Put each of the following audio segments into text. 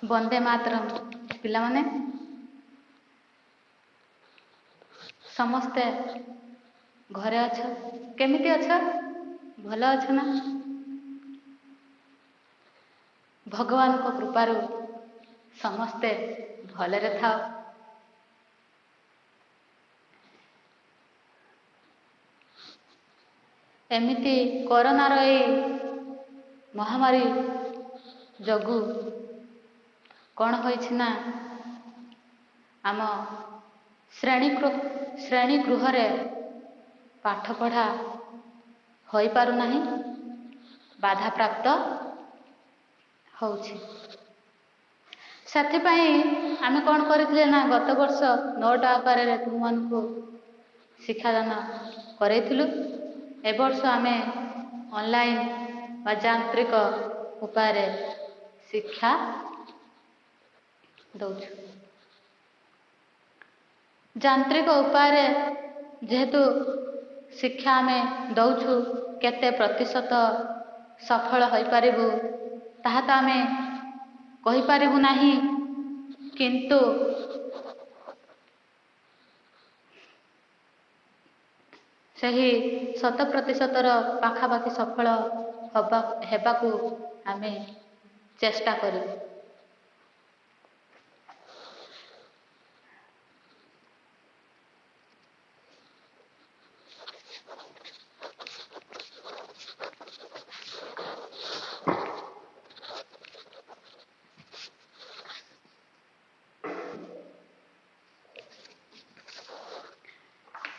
वंदे मातरम। पिला माने समस्ते घरे अछ? केमिति अछ? भल अछ ना? भगवान को कृपारु समस्ते भलरे थाओ। एमिति कोरोनार ए महामारी जगु कौन होइछि ना आम श्रेणी गृहरे पाठ पढ़ा होई पारु नाही, बाधा प्राप्त होछि। ସେଥିପାଇଁ ଆମେ କ'ଣ କରିଥିଲେ ନା ଗତ ବର୍ଷ 9ଟା ଆକାରରେ ତୁମମାନଙ୍କୁ ଶିକ୍ଷାଦାନ କରେଇଥିଲୁ। ଏ ବର୍ଷ ଆମେ ଅନଲାଇନ୍ ବା ଯାନ୍ତ୍ରିକ ଉପାୟରେ ଶିକ୍ଷା ଦଉଛୁ। ଯାନ୍ତ୍ରିକ ଉପାୟରେ ଯେହେତୁ ଶିକ୍ଷା ଆମେ ଦଉଛୁ, କେତେ ପ୍ରତିଶତ ସଫଳ ହୋଇପାରିବୁ ତାହା ତ ଆମେ କହିପାରିବୁ ନାହିଁ, କିନ୍ତୁ ସେହି 100% ପାଖାପାଖି ସଫଳ ହେବାକୁ ଆମେ ଚେଷ୍ଟା କରିବୁ।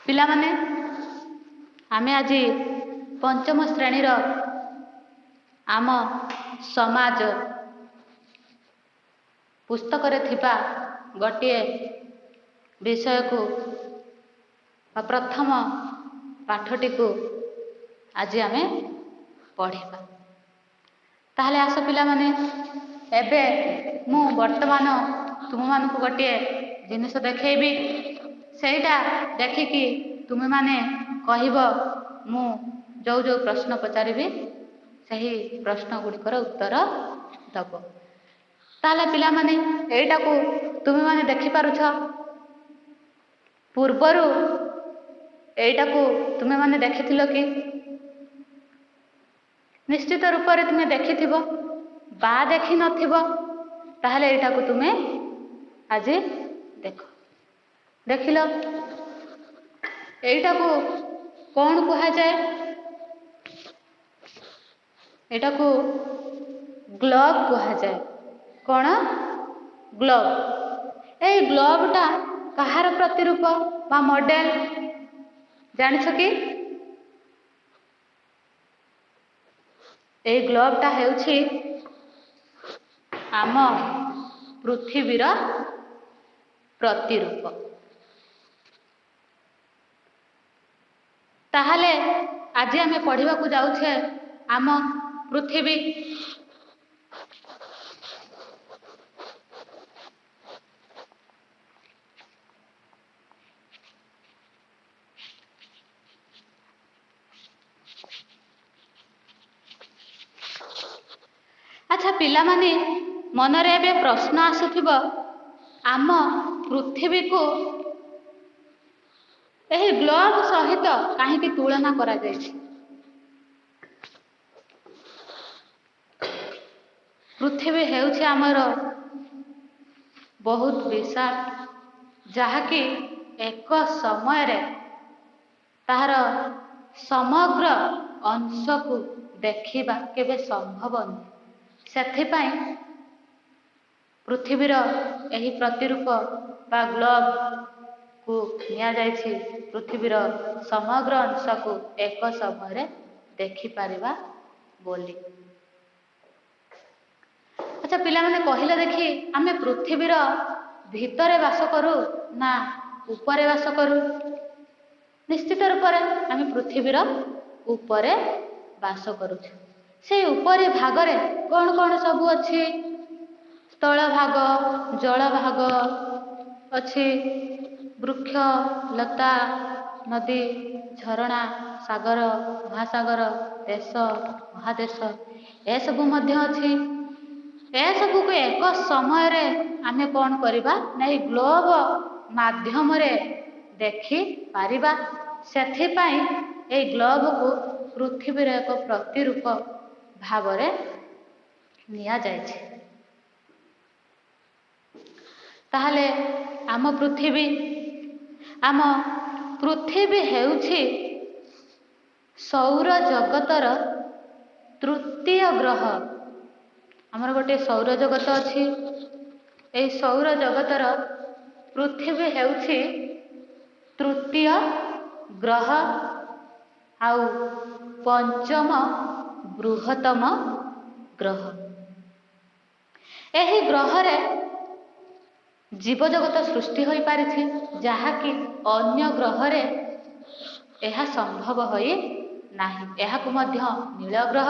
पिला माने आमे आज पंचम श्रेणीर आम समाज पुस्तक रे थिबा गोटे विषय को प्रथम पाठटी को आज आमे पढ़िबा। ताहले आस पिला माने एबे मु वर्तमान तुम मानक गोटे जिनिस देखैबी, सेटा देखिकी तुम माने कहिब, मु जो जो प्रश्न पचारिबी सही प्रश्न गुड़िकर उत्तर दब। ताहले पिला माने एटा को तुम माने देखि पारुछ, पूर्वरु एटा को तुम माने देखिथिलो कि? निश्चित रूप से तुम्हें देखिथिबो बा देखि नथिबो, ताहले एटा को तुम्हें आज देख देखिलो। एटा को कौन कहा जाए? एटा को ग्लोब कहा जाए। कौन? ग्लोब। ए ग्लोबटा कहार प्रतिरूप बा मॉडल जानिछ कि? ए ग्लोबटा हेउछि आम पृथ्वीर प्रतिरूप। ताहले आज आमे पढ़िबा को जाउछे आम पृथ्वी। अच्छा पिला माने मनरे एबे प्रश्न आसुथिबो, आम पृथ्वी को एही ग्लोब सहित काहेकि तुलना करा जायछि? पृथ्वी हेउछि आमर बहुत विशाल, जहाँकि एक समय रे तार समग्र अंश को देखिबा केबे संभव नहीं। सेथिपाई पृथ्वीर एही प्रतिरूप बा ग्लोब को निया जायछि, पृथ्वीर समग्र अंश को एक समय रे देखि पारिबा बोली। अच्छा पिला माने कहिले देखि, आमे पृथ्वीर भितरे वास करू ना ऊपरे वास करू? निश्चित रूप से आमे पृथ्वीर ऊपरे वास करू। से ऊपरी भागरे कौन कौन सबू अच्छी? स्थल भाग, जल भाग अच्छी, वृक्ष लता नदी झरणा सागर महासागर देश महादेश ए सबू मध्य अच्छी। ଏସବୁକୁ ଏକ ସମୟରେ ଆମେ କ'ଣ କରିବା ନା ଏଇ ଗ୍ଲୋବ ମାଧ୍ୟମରେ ଦେଖିପାରିବା। ସେଥିପାଇଁ ଏଇ ଗ୍ଲୋବକୁ ପୃଥିବୀର ଏକ ପ୍ରତିରୂପ ଭାବରେ ନିଆଯାଇଛି। ତାହେଲେ ଆମ ପୃଥିବୀ ହେଉଛି ସୌର ଜଗତର ତୃତୀୟ ଗ୍ରହ। ଆମର ଗୋଟିଏ ସୌର ଜଗତ ଅଛି। ଏହି ସୌର ଜଗତର ପୃଥିବୀ ହେଉଛି ତୃତୀୟ ଗ୍ରହ ଆଉ ପଞ୍ଚମ ବୃହତ୍ତମ ଗ୍ରହ। ଏହି ଗ୍ରହରେ ଜୀବଜଗତ ସୃଷ୍ଟି ହୋଇପାରିଛି, ଯାହାକି ଅନ୍ୟ ଗ୍ରହରେ ଏହା ସମ୍ଭବ ହୋଇ ନାହିଁ। ଏହାକୁ ମଧ୍ୟ ନୀଳ ଗ୍ରହ,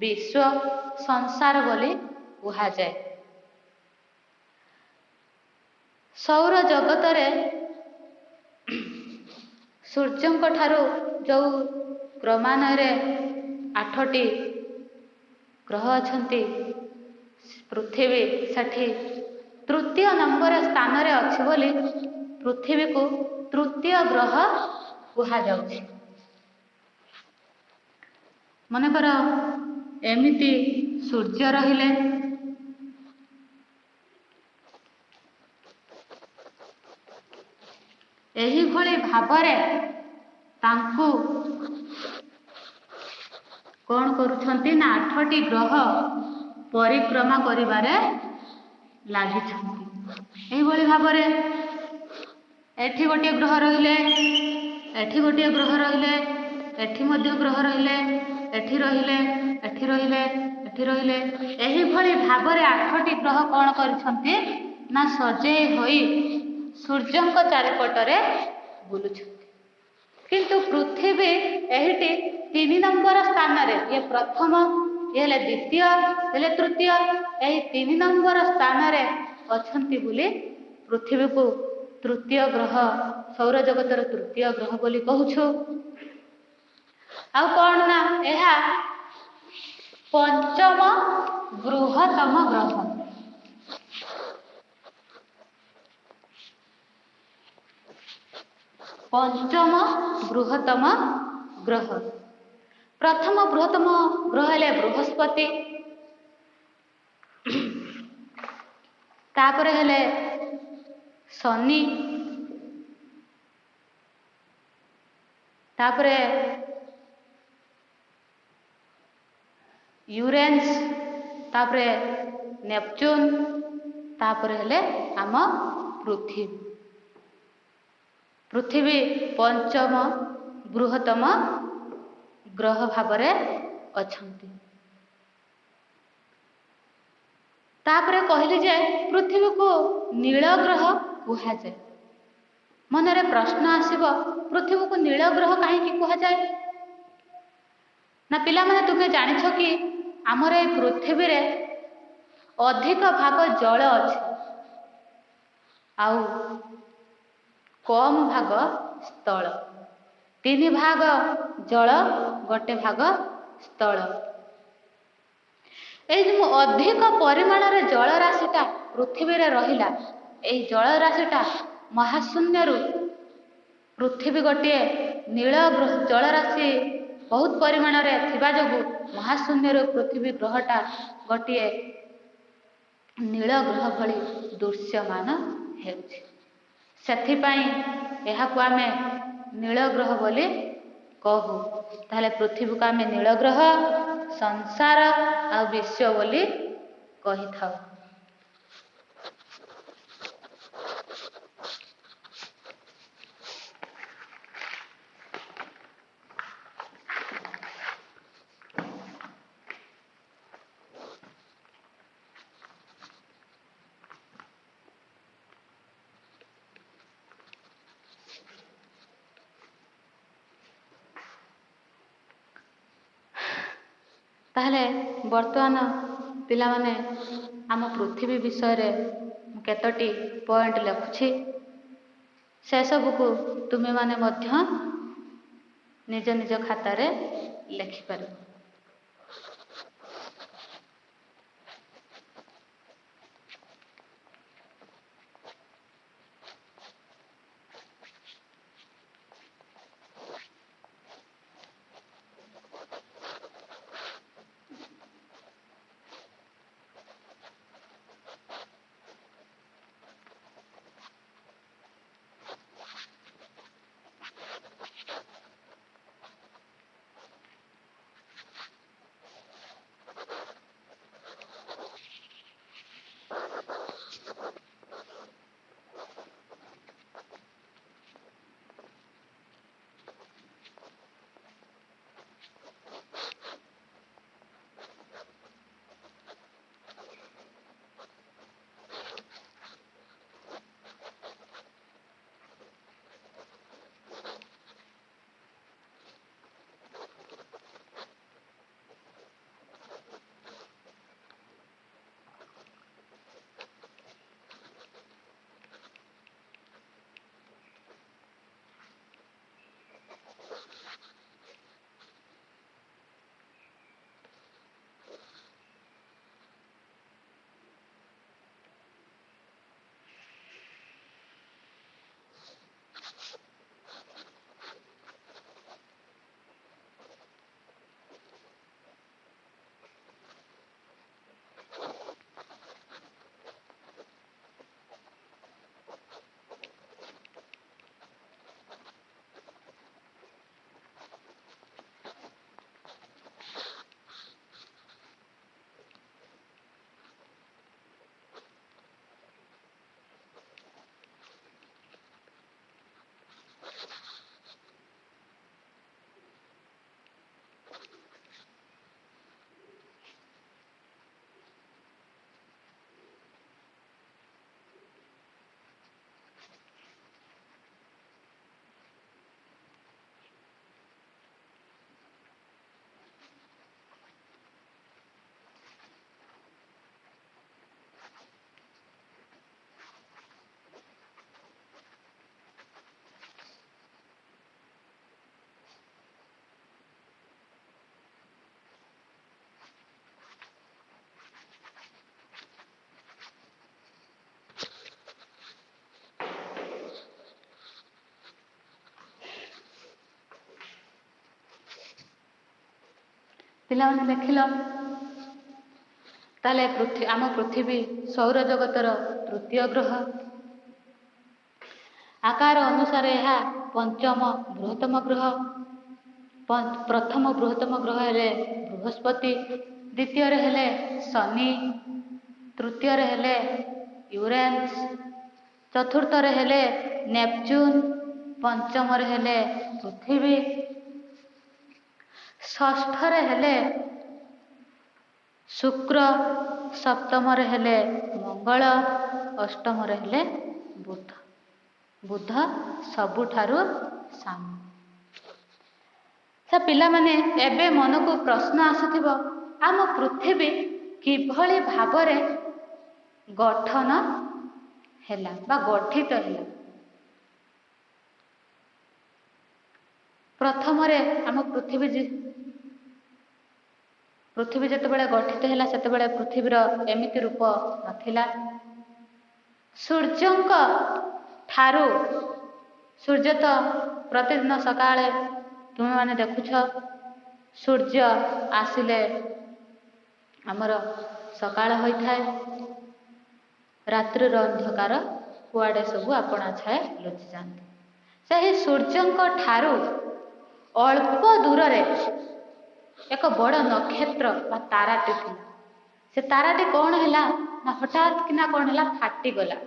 ବିଶ୍ୱ, ସଂସାର ବୋଲି କୁହାଯାଏ। ସୌର ଜଗତରେ ସୂର୍ଯ୍ୟଙ୍କ ଠାରୁ ଯେଉଁ କ୍ରମାନ୍ୱୟରେ 8ଟି ଗ୍ରହ ଅଛନ୍ତି, ପୃଥିବୀ ସେଠି ତୃତୀୟ ନମ୍ବର ସ୍ଥାନରେ ଅଛି ବୋଲି ପୃଥିବୀକୁ ତୃତୀୟ ଗ୍ରହ କୁହାଯାଉଛି। ମନେକର ଏମିତି ସୂର୍ଯ୍ୟ ରହିଲେ, ଏହିଭଳି ଭାବରେ ତାଙ୍କୁ କ'ଣ କରୁଛନ୍ତି ନା 8ଟି ଗ୍ରହ ପରିକ୍ରମା କରିବାରେ ଲାଗିଛନ୍ତି। ଏହିଭଳି ଭାବରେ ଏଠି ଗୋଟିଏ ଗ୍ରହ ରହିଲେ, ଏଠି ଗୋଟିଏ ଗ୍ରହ ରହିଲେ, ଏଠି ମଧ୍ୟ ଗ୍ରହ ରହିଲେ, ଏଠି ରହିଲେ, ଏଠି ରହିଲେ, ଏଠି ରହିଲେ, ଏହିଭଳି ଭାବରେ 8ଟି ଗ୍ରହ କ'ଣ କରିଛନ୍ତି ନା ସଜେଇ ହୋଇ ସୂର୍ଯ୍ୟଙ୍କ ଚାରିପଟରେ ବୁଲୁଛନ୍ତି। କିନ୍ତୁ ପୃଥିବୀ ଏହିଟି 3 ନମ୍ବର ସ୍ଥାନରେ, ଇଏ ପ୍ରଥମ, ଇଏ ହେଲେ ଦ୍ୱିତୀୟ, ହେଲେ ତୃତୀୟ, ଏହି 3 ନମ୍ବର ସ୍ଥାନରେ ଅଛନ୍ତି ବୋଲି ପୃଥିବୀକୁ ତୃତୀୟ ଗ୍ରହ, ସୌରଜଗତର ତୃତୀୟ ଗ୍ରହ ବୋଲି କହୁଛୁ। ଆଉ କ'ଣ ନା ଏହା ପଞ୍ଚମ ବୃହତ୍ତମ ଗ୍ରହ। ପଞ୍ଚମ ବୃହତ୍ତମ ଗ୍ରହ। ପ୍ରଥମ ବୃହତ୍ତମ ଗ୍ରହ ହେଲେ ବୃହସ୍ପତି, ତାପରେ ହେଲେ ଶନି, ତାପରେ ୟୁରେନ୍ସ, ତାପରେ ନେପଚୁନ, ତାପରେ ହେଲେ ଆମ ପୃଥିବୀ। ପୃଥିବୀ ପଞ୍ଚମ ବୃହତ୍ତମ ଗ୍ରହ ଭାବରେ ଅଛନ୍ତି। ତାପରେ କହିଲି ଯେ ପୃଥିବୀକୁ ନୀଳ ଗ୍ରହ କୁହାଯାଏ। ମନରେ ପ୍ରଶ୍ନ ଆସିବ, ପୃଥିବୀକୁ ନୀଳ ଗ୍ରହ କାହିଁକି କୁହାଯାଏ? ନା ପିଲାମାନେ, ତୁମେ ଜାଣିଛ କି ଆମର এই ପୃଥିବୀରେ ଅଧିକ ଭାଗ ଜଳ ଅଛି ଆଉ କମ ଭାଗ ସ୍ଥଳ। 3 ଭାଗ ଜଳ, 1 ଭାଗ ସ୍ଥଳ। এই ଯେଉଁ ଅଧିକ ପରିମାଣରେ ଜଳରାଶିଟା ପୃଥିବୀରେ ରହିଲା, ଏହି ଜଳରାଶିଟା ମହାଶୂନ୍ୟରୁ ପୃଥିବୀ ଗୋଟିଏ ନୀଳ ଜଳରାଶି ବହୁତ ପରିମାଣରେ ଥିବା ଯୋଗୁଁ ମହାଶୂନ୍ୟରୁ ପୃଥିବୀ ଗ୍ରହଟା ଗୋଟିଏ ନୀଳ ଗ୍ରହ ଭଳି ଦୃଶ୍ୟମାନ ହେଉଛି। ସେଥିପାଇଁ ଏହାକୁ ଆମେ ନୀଳ ଗ୍ରହ ବୋଲି କହୁ। ତାହେଲେ ପୃଥିବୀକୁ ଆମେ ନୀଳ ଗ୍ରହ, ସଂସାର ଆଉ ବିଶ୍ୱ ବୋଲି କହିଥାଉ। ତାହେଲେ ବର୍ତ୍ତମାନ ପିଲାମାନେ, ଆମ ପୃଥିବୀ ବିଷୟରେ ମୁଁ କେତୋଟି ପଏଣ୍ଟ ଲେଖୁଛି, ସେସବୁକୁ ତୁମେମାନେ ମଧ୍ୟ ନିଜ ନିଜ ଖାତାରେ ଲେଖିପାରିବ। ପିଲାମାନେ ଦେଖିଲ, ତାହେଲେ ଆମ ପୃଥିବୀ ସୌରଜଗତର ତୃତୀୟ ଗ୍ରହ। ଆକାର ଅନୁସାରେ ଏହା ପଞ୍ଚମ ବୃହତ୍ତମ ଗ୍ରହ। ପ୍ରଥମ ବୃହତ୍ତମ ଗ୍ରହ ହେଲେ ବୃହସ୍ପତି, ଦ୍ୱିତୀୟରେ ହେଲେ ଶନି, ତୃତୀୟରେ ହେଲେ ୟୁରେନସ୍, ଚତୁର୍ଥରେ ହେଲେ ନେପଚୁନ୍, ପଞ୍ଚମରେ ହେଲେ ପୃଥିବୀ, ଷଷ୍ଠରେ ହେଲେ ଶୁକ୍ର, ସପ୍ତମରେ ହେଲେ ମଙ୍ଗଳ, ଅଷ୍ଟମରେ ହେଲେ ବୁଧ। ବୁଧ ସବୁଠାରୁ ସାନ। ପିଲାମାନେ ଏବେ ମନକୁ ପ୍ରଶ୍ନ ଆସୁଥିବ, ଆମ ପୃଥିବୀ କିଭଳି ଭାବରେ ଗଠନ ହେଲା ବା ଗଠିତ ହେଲା। ପ୍ରଥମରେ ଆମ ପୃଥିବୀ ଯେତେବେଳେ ଗଠିତ ହେଲା ସେତେବେଳେ ପୃଥିବୀର ଏମିତି ରୂପ ନଥିଲା। ସୂର୍ଯ୍ୟଙ୍କ ଠାରୁ, ସୂର୍ଯ୍ୟ ତ ପ୍ରତିଦିନ ସକାଳେ ତୁମେମାନେ ଦେଖୁଛ, ସୂର୍ଯ୍ୟ ଆସିଲେ ଆମର ସକାଳ ହୋଇଥାଏ, ରାତ୍ରିର ଅନ୍ଧକାର କୁଆଡ଼େ ସବୁ ଆପଣା ଛାଏ ଲୁଚିଯାଆନ୍ତି। ସେହି ସୂର୍ଯ୍ୟଙ୍କ ଠାରୁ ଅଳ୍ପ ଦୂରରେ ଏକ ବଡ଼ ନକ୍ଷତ୍ର ବା ତାରାଟି ଥିଲା। ସେ ତାରାଟି କ'ଣ ହେଲା ନା ହଠାତ୍ କିନା କ'ଣ ହେଲା, ଫାଟିଗଲା।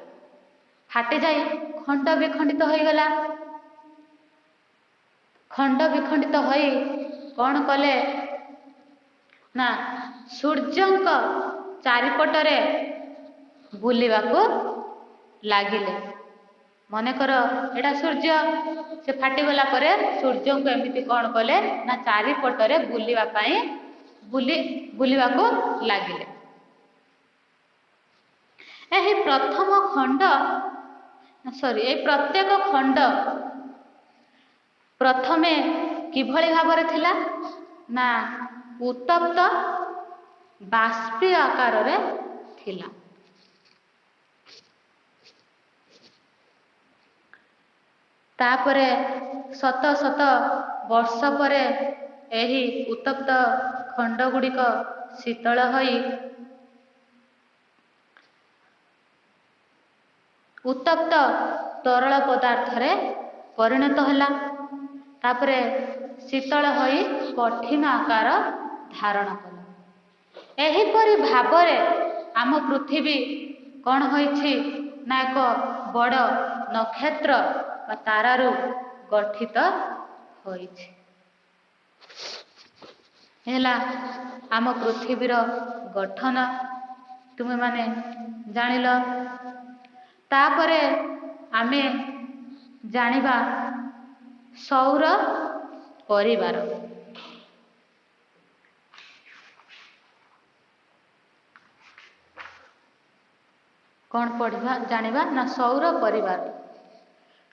ଫାଟିଯାଇ ଖଣ୍ଡ ବିଖଣ୍ଡିତ ହୋଇଗଲା। ଖଣ୍ଡ ବିଖଣ୍ଡିତ ହୋଇ କ'ଣ କଲେ ନା ସୂର୍ଯ୍ୟଙ୍କ ଚାରିପଟରେ ବୁଲିବାକୁ ଲାଗିଲେ। ମନେକର ଏଇଟା ସୂର୍ଯ୍ୟ, ସେ ଫାଟିଗଲା ପରେ ସୂର୍ଯ୍ୟଙ୍କୁ ଏମିତି କ'ଣ କଲେ ନା ଚାରିପଟରେ ବୁଲିବାକୁ ଲାଗିଲେ। ଏହି ପ୍ରତ୍ୟେକ ଖଣ୍ଡ ପ୍ରଥମେ କିଭଳି ଭାବରେ ଥିଲା ନା ଉତ୍ତପ୍ତ ବାଷ୍ପୀୟ ଆକାରରେ ଥିଲା। ତାପରେ ଶତ ଶତ ବର୍ଷ ପରେ ଏହି ଉତ୍ତପ୍ତ ଖଣ୍ଡ ଗୁଡ଼ିକ ଶୀତଳ ହୋଇ ଉତ୍ତପ୍ତ ତରଳ ପଦାର୍ଥରେ ପରିଣତ ହେଲା। ତାପରେ ଶୀତଳ ହୋଇ କଠିନ ଆକାର ଧାରଣ କଲା। ଏହିପରି ଭାବରେ ଆମ ପୃଥିବୀ କ'ଣ ହୋଇଛି ନା ଏକ ବଡ଼ ନକ୍ଷତ୍ର ବା ତାରାରୁ ଗଠିତ ହୋଇଛି। ହେଲା ଆମ ପୃଥିବୀର ଗଠନ, ତୁମେମାନେ ଜାଣିଲ। ତାପରେ ଆମେ ଜାଣିବା ସୌର ପରିବାର। କ'ଣ ଜାଣିବା ନା ସୌର ପରିବାର।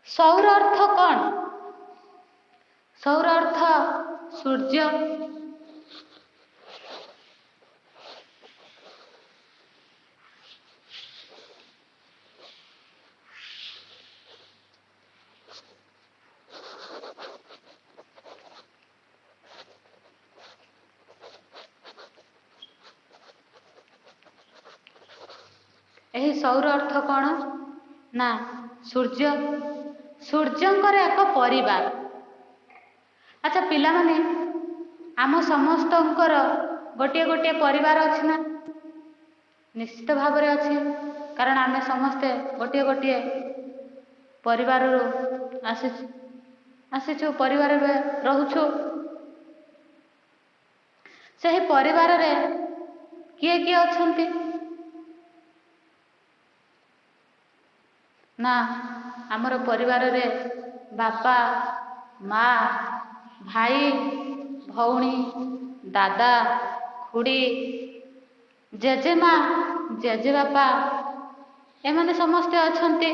ସୌର ଅର୍ଥ କ'ଣ? ସୌର ଅର୍ଥ ସୂର୍ଯ୍ୟ। ଏହି ସୌର ଅର୍ଥ କ'ଣ ନା ସୂର୍ଯ୍ୟ, ସୂର୍ଯ୍ୟଙ୍କର ଏକ ପରିବାର। ଆଚ୍ଛା ପିଲାମାନେ, ଆମ ସମସ୍ତଙ୍କର ଗୋଟିଏ ଗୋଟିଏ ପରିବାର ଅଛି ନା? ନିଶ୍ଚିତ ଭାବରେ ଅଛି, କାରଣ ଆମେ ସମସ୍ତେ ଗୋଟିଏ ଗୋଟିଏ ପରିବାରରୁ ଆସିଛୁ, ପରିବାରରେ ରହୁଛୁ। ସେହି ପରିବାରରେ କିଏ କିଏ ଅଛନ୍ତି ନା ଆମର ପରିବାରରେ ବାପା, ମା, ଭାଇ, ଭଉଣୀ, ଦାଦା, ଖୁଡ଼ୀ, ଜେଜେମା, ଜେଜେବାପା, ଏମାନେ ସମସ୍ତେ ଅଛନ୍ତି।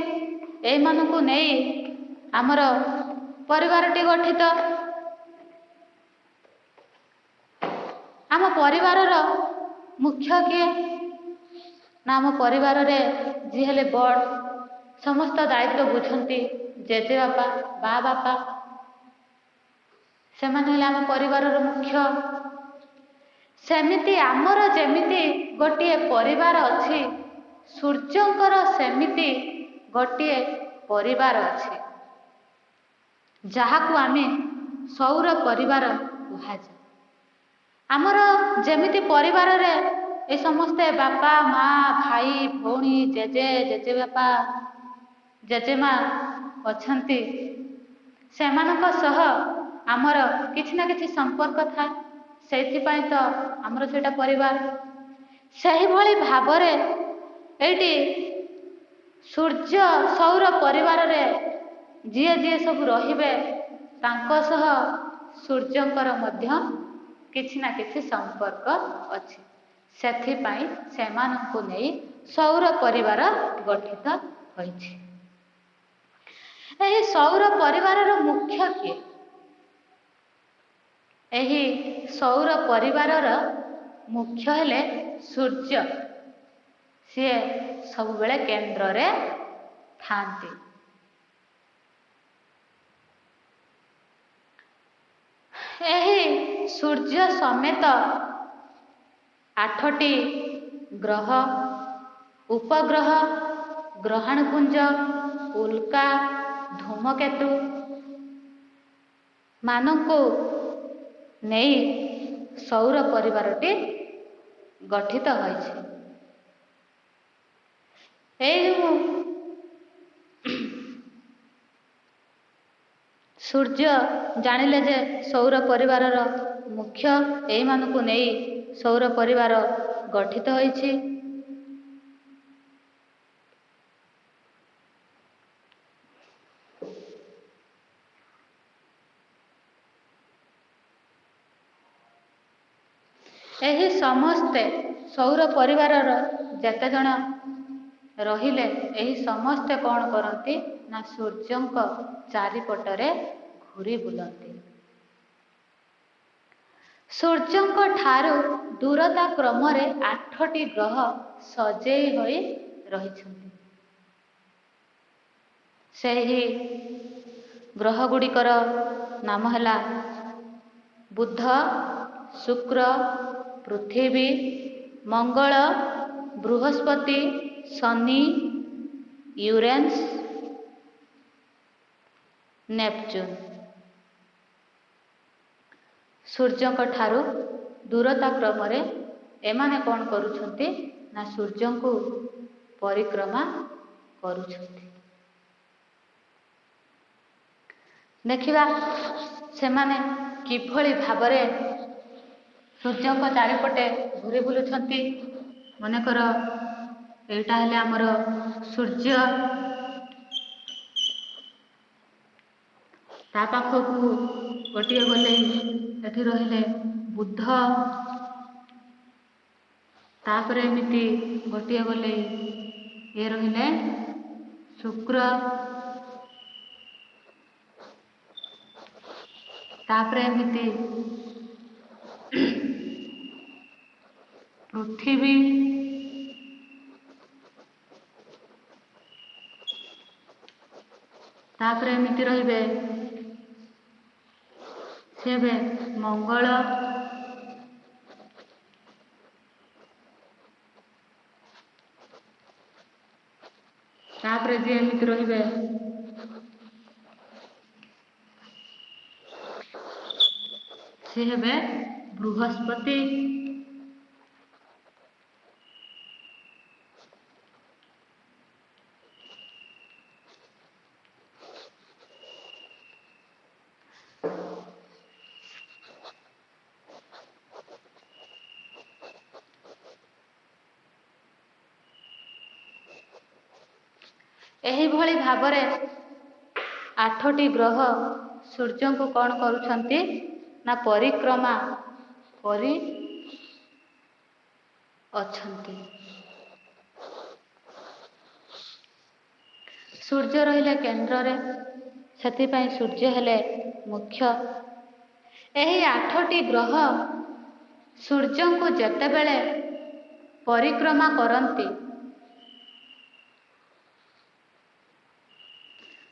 ଏଇମାନଙ୍କୁ ନେଇ ଆମର ପରିବାରଟି ଗଠିତ। ଆମ ପରିବାରର ମୁଖ୍ୟ କିଏ ନା ଆମ ପରିବାରରେ ଯିଏ ହେଲେ ବଡ଼, ସମସ୍ତ ଦାୟିତ୍ୱ ବୁଝନ୍ତି ଜେଜେବାପା ବା ବାପା। ସେମାନେ ହେଲେ ଆମ ପରିବାରର ମୁଖ୍ୟ। ସେମିତି ଆମର ଯେମିତି ଗୋଟିଏ ପରିବାର ଅଛି, ସୂର୍ଯ୍ୟଙ୍କର ସେମିତି ଗୋଟିଏ ପରିବାର ଅଛି, ଯାହାକୁ ଆମେ ସୌର ପରିବାର କୁହାଯାଏ। ଆମର ଯେମିତି ପରିବାରରେ ଏ ସମସ୍ତେ ବାପା ମା ଭାଇ ଭଉଣୀ ଜେଜେ ଜେଜେବାପା ଜେଜେମା ଅଛନ୍ତି, ସେମାନଙ୍କ ସହ ଆମର କିଛି ନା କିଛି ସମ୍ପର୍କ ଥାଏ, ସେଇଥିପାଇଁ ତ ଆମର ସେଇଟା ପରିବାର। ସେହିଭଳି ଭାବରେ ଏଇଠି ସୂର୍ଯ୍ୟ ସୌର ପରିବାରରେ ଯିଏ ଯିଏ ସବୁ ରହିବେ ତାଙ୍କ ସହ ସୂର୍ଯ୍ୟଙ୍କର ମଧ୍ୟ କିଛି ନା କିଛି ସମ୍ପର୍କ ଅଛି, ସେଥିପାଇଁ ସେମାନଙ୍କୁ ନେଇ ସୌର ପରିବାର ଗଠିତ ହୋଇଛି। ଏହି ସୌର ପରିବାରର ମୁଖ୍ୟ କିଏ? ଏହି ସୌର ପରିବାରର ମୁଖ୍ୟ ହେଲେ ସୂର୍ଯ୍ୟ। ସିଏ ସବୁବେଳେ କେନ୍ଦ୍ରରେ ଥାନ୍ତି। ଏହି ସୂର୍ଯ୍ୟ ସମେତ 8ଟି ଗ୍ରହ, ଉପଗ୍ରହ, ଗ୍ରହାଣୁପୁଞ୍ଜ, ଉଲ୍କା, ଧୂମକେତୁ ମାନଙ୍କୁ ନେଇ ସୌର ପରିବାରଟି ଗଠିତ ହୋଇଛି। ଏଇ ସୂର୍ଯ୍ୟ ଜାଣିଲେ ଯେ ସୌର ପରିବାରର ମୁଖ୍ୟ, ଏଇମାନଙ୍କୁ ନେଇ ସୌର ପରିବାର ଗଠିତ ହୋଇଛି। ଏହି ସମସ୍ତେ ସୌର ପରିବାରର ଯେତେ ଜଣ ରହିଲେ, ଏହି ସମସ୍ତେ କ'ଣ କରନ୍ତି ନା ସୂର୍ଯ୍ୟଙ୍କ ଚାରିପଟରେ ଘୁରି ବୁଲନ୍ତି। ସୂର୍ଯ୍ୟଙ୍କ ଠାରୁ ଦୂରତା କ୍ରମରେ 8ଟି ଗ୍ରହ ସଜେଇ ହୋଇ ରହିଛନ୍ତି। ସେହି ଗ୍ରହ ଗୁଡ଼ିକର ନାମ ହେଲା ବୁଧ, ଶୁକ୍ର, ପୃଥିବୀ, ମଙ୍ଗଳ, ବୃହସ୍ପତି, ଶନି, ୟୁରେନସ୍, ନେପଚୁନ୍। ସୂର୍ଯ୍ୟଙ୍କ ଠାରୁ ଦୂରତା କ୍ରମରେ ଏମାନେ କ'ଣ କରୁଛନ୍ତି ନା ସୂର୍ଯ୍ୟଙ୍କୁ ପରିକ୍ରମା କରୁଛନ୍ତି। ଦେଖିବା ସେମାନେ କିଭଳି ଭାବରେ ସୂର୍ଯ୍ୟଙ୍କ ଚାରିପଟେ ଘୁରି ବୁଲୁଛନ୍ତି। ମନେକର ଏଇଟା ହେଲେ ଆମର ସୂର୍ଯ୍ୟ, ତା ପାଖକୁ ଗୋଟିଏ ଗଲେ ଏଠି ରହିଲେ ବୁଧ, ତାପରେ ଏମିତି ଗୋଟିଏ ଗଲେ ଇଏ ରହିଲେ ଶୁକ୍ର, ତାପରେ ଏମିତି ପୃଥିବୀ, ତାପରେ ଏମିତି ରହିବେ ସେ ହେବେ ମଙ୍ଗଳ, ତାପରେ ଯିଏ ଏମିତି ରହିବେ ସେ ହେବେ ବୃହସ୍ପତି, ଏହିଭଳି ଭାବରେ 8ଟି ଗ୍ରହ ସୂର୍ଯ୍ୟଙ୍କୁ କ'ଣ କରୁଛନ୍ତି ନା ପରିକ୍ରମା କରି ଅଛନ୍ତି। ସୂର୍ଯ୍ୟ ରହିଲେ କେନ୍ଦ୍ରରେ, ସେଥିପାଇଁ ସୂର୍ଯ୍ୟ ହେଲେ ମୁଖ୍ୟ। ଏହି 8ଟି ଗ୍ରହ ସୂର୍ଯ୍ୟଙ୍କୁ ଯେତେବେଳେ ପରିକ୍ରମା କରନ୍ତି,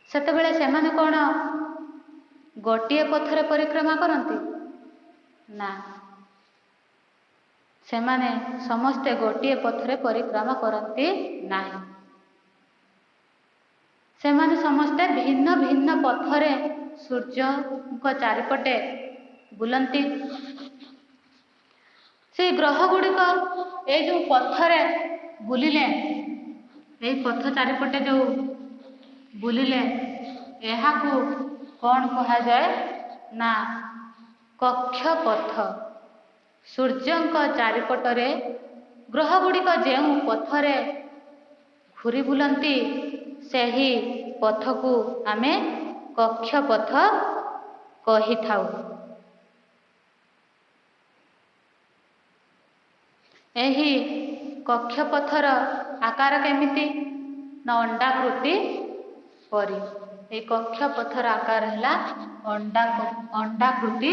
ସେତେବେଳେ ସେମାନେ କ'ଣ ଗୋଟିଏ ପଥରେ ପରିକ୍ରମା କରନ୍ତି? ନା, ସେମାନେ ସମସ୍ତେ ଗୋଟିଏ ପଥରେ ପରିକ୍ରମା କରନ୍ତି ନାହିଁ। ସେମାନେ ସମସ୍ତେ ଭିନ୍ନ ଭିନ୍ନ ପଥରେ ସୂର୍ଯ୍ୟଙ୍କ ଚାରିପଟେ ବୁଲନ୍ତି। ସେଇ ଗ୍ରହ ଗୁଡ଼ିକ ଏଇ ଯେଉଁ ପଥରେ ବୁଲିଲେ, ଏଇ ପଥ ଚାରିପଟେ ଯେଉଁ ବୁଲିଲେ, ଏହାକୁ କ'ଣ କୁହାଯାଏ ନା କକ୍ଷପଥ। ସୂର୍ଯ୍ୟଙ୍କ ଚାରିପଟରେ ଗ୍ରହ ଗୁଡ଼ିକ ଯେଉଁ ପଥରେ ଘୁରି ବୁଲନ୍ତି, ସେହି ପଥକୁ ଆମେ କକ୍ଷପଥ କହିଥାଉ। ଏହି କକ୍ଷପଥର ଆକାର କେମିତି ନା ଅଣ୍ଡାକୃତି ପରି। ଏହି କକ୍ଷପଥର ଆକାର ହେଲା ଅଣ୍ଡାକୃତି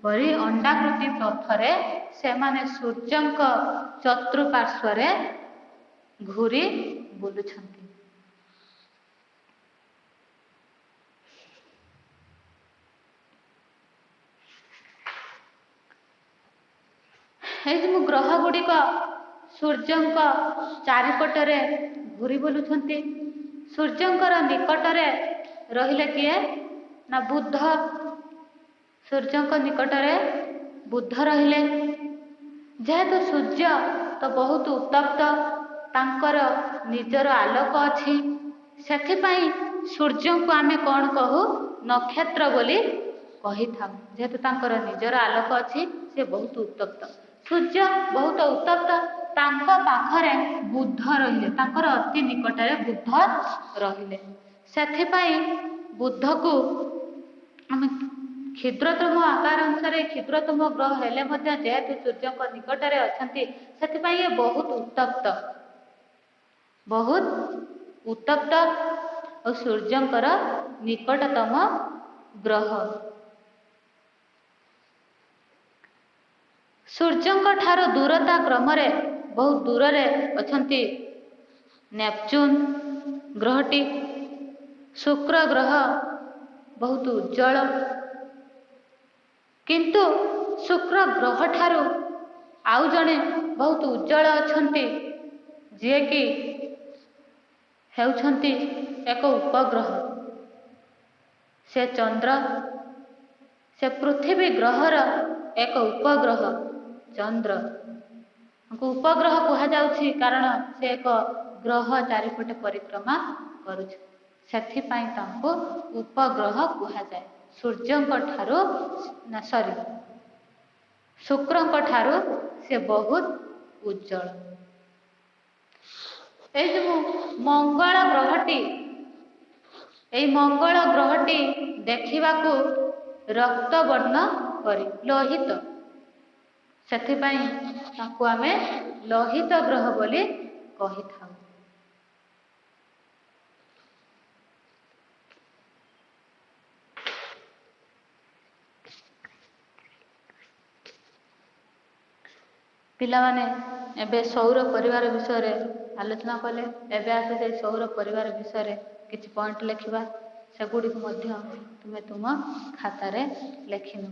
ପରି। ଅଣ୍ଡାକୃତି ପଥରେ ସେମାନେ ସୂର୍ଯ୍ୟଙ୍କ ଚତୁଃପାର୍ଶ୍ୱରେ ଘୁରି ବୁଲୁଛନ୍ତି। ଏଇ ଯେଉଁ ଗ୍ରହ ଗୁଡ଼ିକ ସୂର୍ଯ୍ୟଙ୍କ ଚାରିପଟରେ ଘୁରି ବୁଲୁଛନ୍ତି, ସୂର୍ଯ୍ୟଙ୍କର ନିକଟରେ ରହିଲେ କିଏ ନା ବୁଧ। ସୂର୍ଯ୍ୟଙ୍କ ନିକଟରେ ବୁଧ ରହିଲେ। ଯେହେତୁ ସୂର୍ଯ୍ୟ ତ ବହୁତ ଉତ୍ତପ୍ତ, ତାଙ୍କର ନିଜର ଆଲୋକ ଅଛି, ସେଥିପାଇଁ ସୂର୍ଯ୍ୟଙ୍କୁ ଆମେ କ'ଣ କହୁ? ନକ୍ଷତ୍ର ବୋଲି କହିଥାଉ। ଯେହେତୁ ତାଙ୍କର ନିଜର ଆଲୋକ ଅଛି, ସେ ବହୁତ ଉତ୍ତପ୍ତ। ସୂର୍ଯ୍ୟ ବହୁତ ଉତ୍ତପ୍ତ, ତାଙ୍କ ପାଖରେ ବୁଧ ରହିଲେ, ତାଙ୍କର ଅତି ନିକଟରେ ବୁଧ ରହିଲେ। ସେଥିପାଇଁ ବୁଧକୁ ଆମେ କ୍ଷୁଦ୍ରତମ ଆକାର ଅନୁସାରେ କ୍ଷୁଦ୍ରତମ ଗ୍ରହ ହେଲେ ମଧ୍ୟ ଯେହେତୁ ସୂର୍ଯ୍ୟଙ୍କ ନିକଟରେ ଅଛନ୍ତି, ସେଥିପାଇଁ ଏ ବହୁତ ଉତ୍ତପ୍ତ ଓ ସୂର୍ଯ୍ୟଙ୍କର ନିକଟତମ ଗ୍ରହ। ସୂର୍ଯ୍ୟଙ୍କ ଠାରୁ ଦୂରତା କ୍ରମରେ ବହୁତ ଦୂରରେ ଅଛନ୍ତି ନେପଚୁନ ଗ୍ରହଟି। ଶୁକ୍ର ଗ୍ରହ ବହୁତ ଉଜ୍ଜଳ, କିନ୍ତୁ ଶୁକ୍ର ଗ୍ରହ ଠାରୁ ଆଉ ଜଣେ ବହୁତ ଉଜ୍ଜଳ ଅଛନ୍ତି, ଯିଏକି ହେଉଛନ୍ତି ଏକ ଉପଗ୍ରହ। ସେ ଚନ୍ଦ୍ର। ସେ ପୃଥିବୀ ଗ୍ରହର ଏକ ଉପଗ୍ରହ ଚନ୍ଦ୍ର। ଉପଗ୍ରହ କୁହାଯାଉଛି କାରଣ ସେ ଏକ ଗ୍ରହ ଚାରିପଟେ ପରିକ୍ରମା କରୁଛି, ସେଥିପାଇଁ ତାଙ୍କୁ ଉପଗ୍ରହ କୁହାଯାଏ। ଶୁକ୍ରଙ୍କ ଠାରୁ ସେ ବହୁତ ଉଜ୍ଜଳ। ଏଇ ଯେଉଁ ମଙ୍ଗଳ ଗ୍ରହଟି ଦେଖିବାକୁ ରକ୍ତ ବର୍ଣ୍ଣ ପରି, ଲୋହିତ। ସେଥିପାଇଁ ତାକୁ ଆମେ ଲୋହିତ ଗ୍ରହ ବୋଲି କହିଥାଉ। ପିଲାମାନେ ଏବେ ସୌର ପରିବାର ବିଷୟରେ ଆଲୋଚନା କଲେ। ଏବେ ଆସେ ସେଇ ସୌର ପରିବାର ବିଷୟରେ କିଛି ପଏଣ୍ଟ ଲେଖିବା। ସେଗୁଡ଼ିକୁ ମଧ୍ୟ ତୁମେ ତୁମ ଖାତାରେ ଲେଖିବ।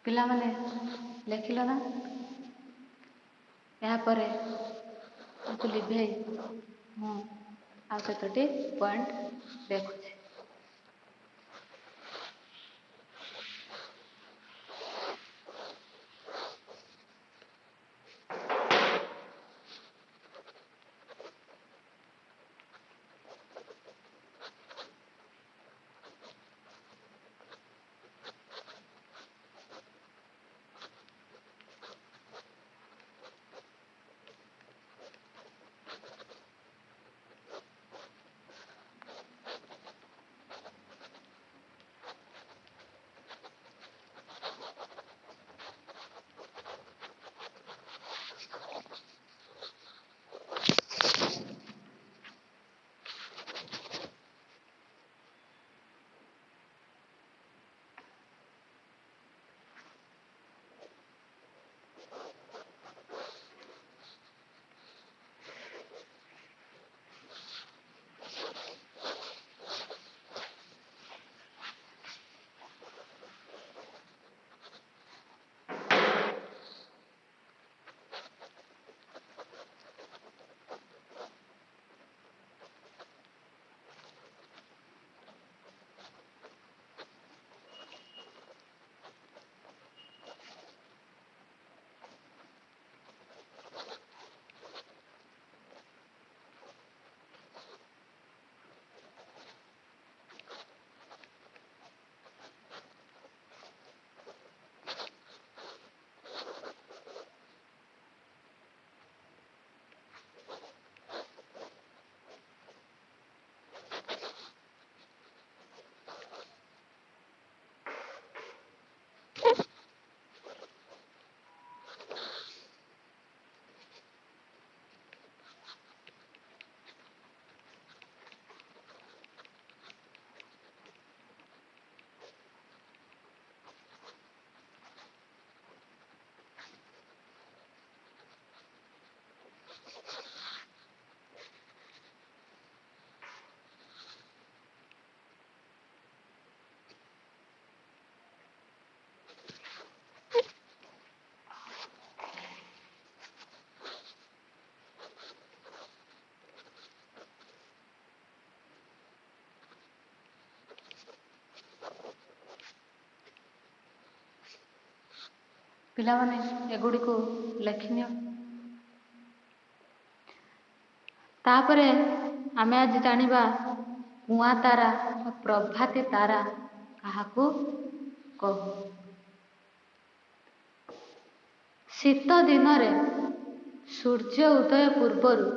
ପିଲାମାନେ ଲେଖିଲ ନା? ଏହାପରେ ତାକୁ ଲିଭେଇ ମୁଁ ଆଉ କେତୋଟି ପଏଣ୍ଟ ଦେଖୁଛି। ପିଲାମାନେ ଏଗୁଡ଼ିକୁ ଲେଖିନିଅ। ତାପରେ ଆମେ ଆଜି ଜାଣିବା କୁଆଁ ତାରା ବା ପ୍ରଭାତୀ ତାରା କାହାକୁ କହୁ। ଶୀତ ଦିନରେ ସୂର୍ଯ୍ୟ ଉଦୟ ପୂର୍ବରୁ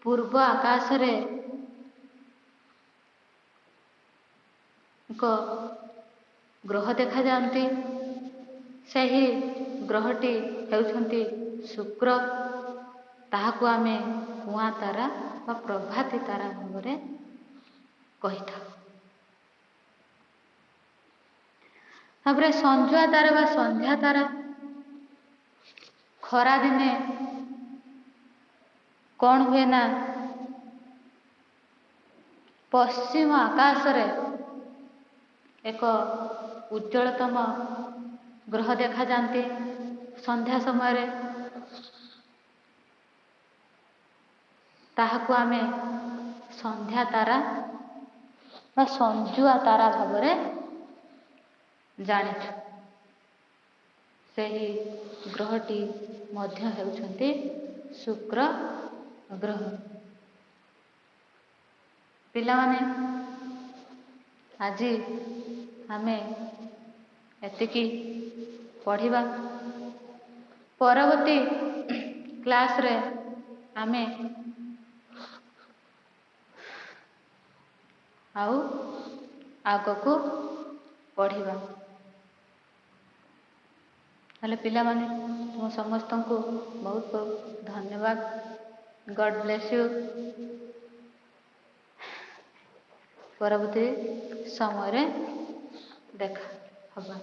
ପୂର୍ବ ଆକାଶରେ ଏକ ଗ୍ରହ ଦେଖାଯାଆନ୍ତି। ସେହି ଗ୍ରହଟି ହେଉଛନ୍ତି ଶୁକ୍ର। ତାହାକୁ ଆମେ କୁଆଁ ତାରା ବା ପ୍ରଭାତୀ ତାରା ଭାବରେ କହିଥାଉ। ତାପରେ ସଞ୍ଜୁଆ ତାରା ବା ସନ୍ଧ୍ୟା ତାରା ଖରାଦିନେ କ'ଣ ହୁଏ ନା ପଶ୍ଚିମ ଆକାଶରେ ଏକ ଉଜ୍ଜ୍ୱଳତମ ଗ୍ରହ ଦେଖାଯାଆନ୍ତି ସନ୍ଧ୍ୟା ସମୟରେ। ତାହାକୁ ଆମେ ସନ୍ଧ୍ୟା ତାରା ବା ସଞ୍ଜୁଆ ତାରା ଭାବରେ ଜାଣିଛୁ। ସେହି ଗ୍ରହଟି ମଧ୍ୟ ହେଉଛନ୍ତି ଶୁକ୍ର ଗ୍ରହ। ପିଲାମାନେ ଆଜି ଆମେ ଏତିକି ପଢ଼ିବା। ପରବର୍ତ୍ତୀ କ୍ଲାସରେ ଆମେ ଆଉ ଆଗକୁ ପଢ଼ିବା। ହେଲେ ପିଲାମାନେ ତୁମ ସମସ୍ତଙ୍କୁ ବହୁତ ବହୁତ ଧନ୍ୟବାଦ। ଗଡ୍ ବ୍ଲେସ୍ ୟୁ। ପରବର୍ତ୍ତୀ ସମୟରେ ଦେଖା ହବା।